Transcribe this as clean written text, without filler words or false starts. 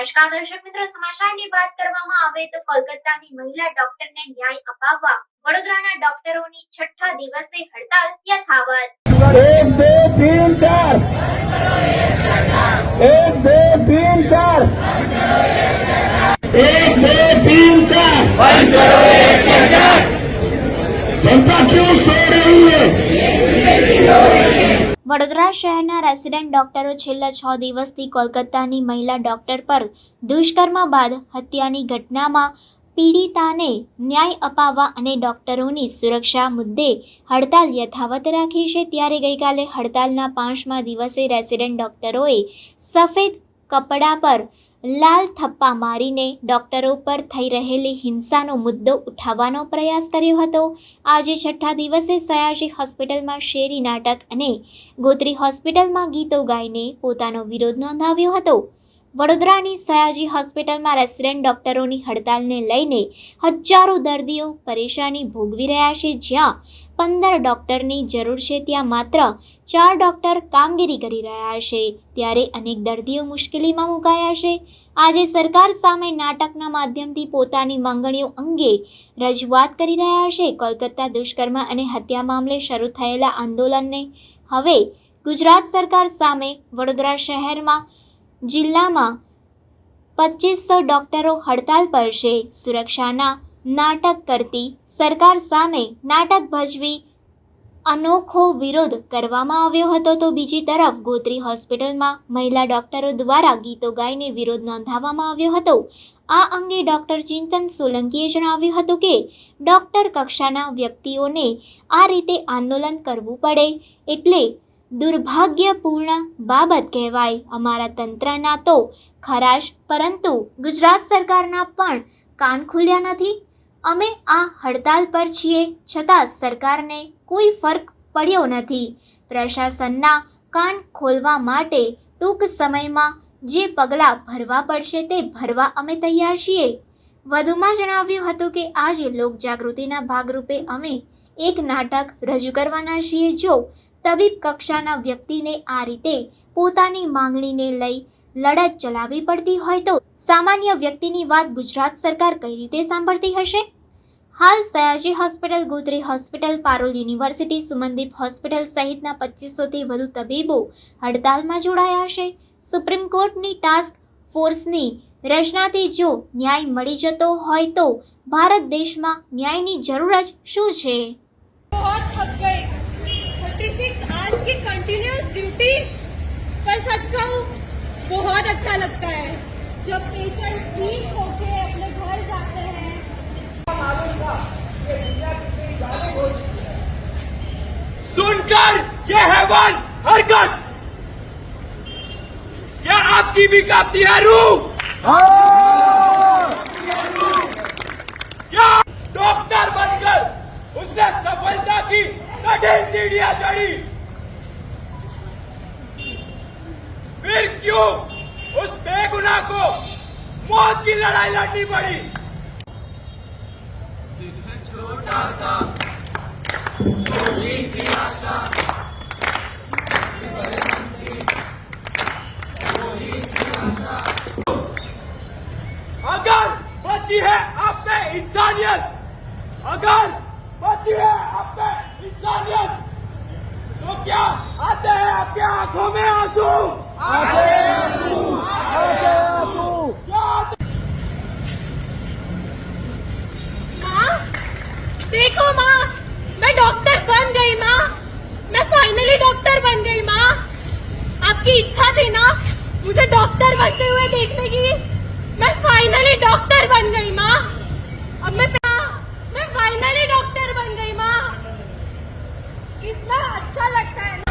નમસ્કાર દર્શક મિત્રો, સમાચારની વાત કરવામાં આવે તો કોલકાતાની મહિલા ડોક્ટરને ન્યાય અપાવવા વડોદરાના ડોક્ટરોની છઠ્ઠા દિવસે હડતાલ યથાવત। 1 2 3 4 1 2 3 4 1 2 3 4 बंद करो ये अत्याचार। जनता क्यों सो रही है? વડોદરા શહેરના રેસિડેન્ટ ડોક્ટરો છેલ્લા 6 દિવસથી કોલકાતાની મહિલા ડોક્ટર પર દુષ્કર્મ બાદ હત્યાની ઘટનામાં પીડિતાને ન્યાય અપાવવા અને ડોક્ટરોની સુરક્ષા મુદ્દે હડતાલ યથાવત રાખી છે। ત્યારે ગઈકાલે હડતાલના 5મા દિવસે રેસિડેન્ટ ડોક્ટરોએ સફેદ કપડા પર લાલ થપ્પા મારીને ડોક્ટરો પર થઈ રહેલી હિંસાનો મુદ્દો ઉઠાવવાનો પ્રયાસ કર્યો હતો। આજે છઠ્ઠા દિવસે સયાજી હોસ્પિટલમાં શેરી નાટક અને ગોત્રી હોસ્પિટલમાં ગીતો ગાઈને પોતાનો વિરોધ નોંધાવ્યો હતો। વડોદરાની સયાજી હોસ્પિટલમાં રેસિડેન્ટ ડોક્ટરોની હડતાલને લઈને હજારો દર્દીઓ પરેશાની ભોગવી રહ્યા છે। જ્યાં 15 ડોક્ટરની જરૂર છે ત્યાં માત્ર 4 ડોક્ટર કામગીરી કરી રહ્યા છે, ત્યારે અનેક દર્દીઓ મુશ્કેલીમાં મુકાયા છે। આજે સરકાર સામે નાટકના માધ્યમથી પોતાની માંગણીઓ અંગે રજૂઆત કરી રહ્યા છે। કોલકાતા દુષ્કર્મ અને હત્યા મામલે શરૂ થયેલા આંદોલનને હવે ગુજરાત સરકાર સામે વડોદરા શહેરમાં જિલ્લામાં 2500 ડોક્ટરો હડતાલ પર છે। સુરક્ષાના નાટક કરતી સરકાર સામે નાટક ભજવી અનોખો વિરોધ કરવામાં આવ્યો હતો, તો બીજી તરફ ગોત્રી હોસ્પિટલમાં મહિલા ડોક્ટરો દ્વારા ગીતો ગાઈને વિરોધ નોંધાવવામાં આવ્યો હતો। આ અંગે ડોક્ટર ચિંતન સોલંકીએ જણાવ્યું હતું કે ડોક્ટર કક્ષાના વ્યક્તિઓને આ રીતે આંદોલન કરવું પડે એટલે દુર્ભાગ્યપૂર્ણ બાબત કહેવાય। અમારા તંત્રના તો ખરા જ, પરંતુ ગુજરાત સરકારના પણ કાન ખુલ્યા નથી। અમે આ હડતાલ પર છીએ છતાં સરકારને કોઈ ફરક પડ્યો નથી। પ્રશાસનના કાન ખોલવા માટે ટૂંક સમયમાં જે પગલાં ભરવા પડશે તે ભરવા અમે તૈયાર છીએ। વધુમાં જણાવ્યું હતું કે આજે લોકજાગૃતિના ભાગરૂપે અમે એક નાટક રજૂ કરવાના છીએ। જો તબીબ કક્ષાના વ્યક્તિને આ રીતે પોતાની માંગણીને લઈ લડત ચલાવવી પડતી હોય તો સામાન્ય વ્યક્તિની વાત ગુજરાત સરકાર કઈ રીતે સાંભળતી હશે? હાલ Sayaji hospital, Gotri hospital, Parul university, Sumandeep hospital સહિતના 2500થી વધુ તબીબો હડતાલમાં જોડાયા છે। સુપ્રીમ કોર્ટની ટાસ્ક ફોર્સની રચનાથી જો ન્યાય મળી જતો હોય તો ભારત દેશમાં ન્યાયની જરૂર જ શું છે? बहुत थक गई। 36 आवर्स की कंटिन्यूअस ड्यूटी, पर सच कहूँ बहुत अच्छा लगता है जब पेशेंट ठीक होके अपने घर जाते हैं। सुनकर ये हैवान हरकत, क्या आपकी भी कांपती है रूह? क्या डॉक्टर बनकर उसने सफलता की कठिन सीढ़ियां चढ़ी, फिर क्यों उस बेगुनाह को मौत की लड़ाई लड़नी पड़ी? छोटा सा छोटी सी आशा, अगर बची है आप में इंसानियत, अगर बची है आप में इंसानियत, तो क्या आते हैं आपके आंखों में आंसू? आते हैं आंसू, आते हैं आंसू। क्या आते? माँ, देखो माँ, मैं डॉक्टर बन गई माँ, मैं फाइनली डॉक्टर बन गई माँ। आपकी इच्छा थी ना मुझे डॉक्टर बनते हुए देखने की, मैं फाइनली डॉक्टर बन गई माँ। अब मैं फाइनली डॉक्टर बन गई माँ। कितना अच्छा लगता है।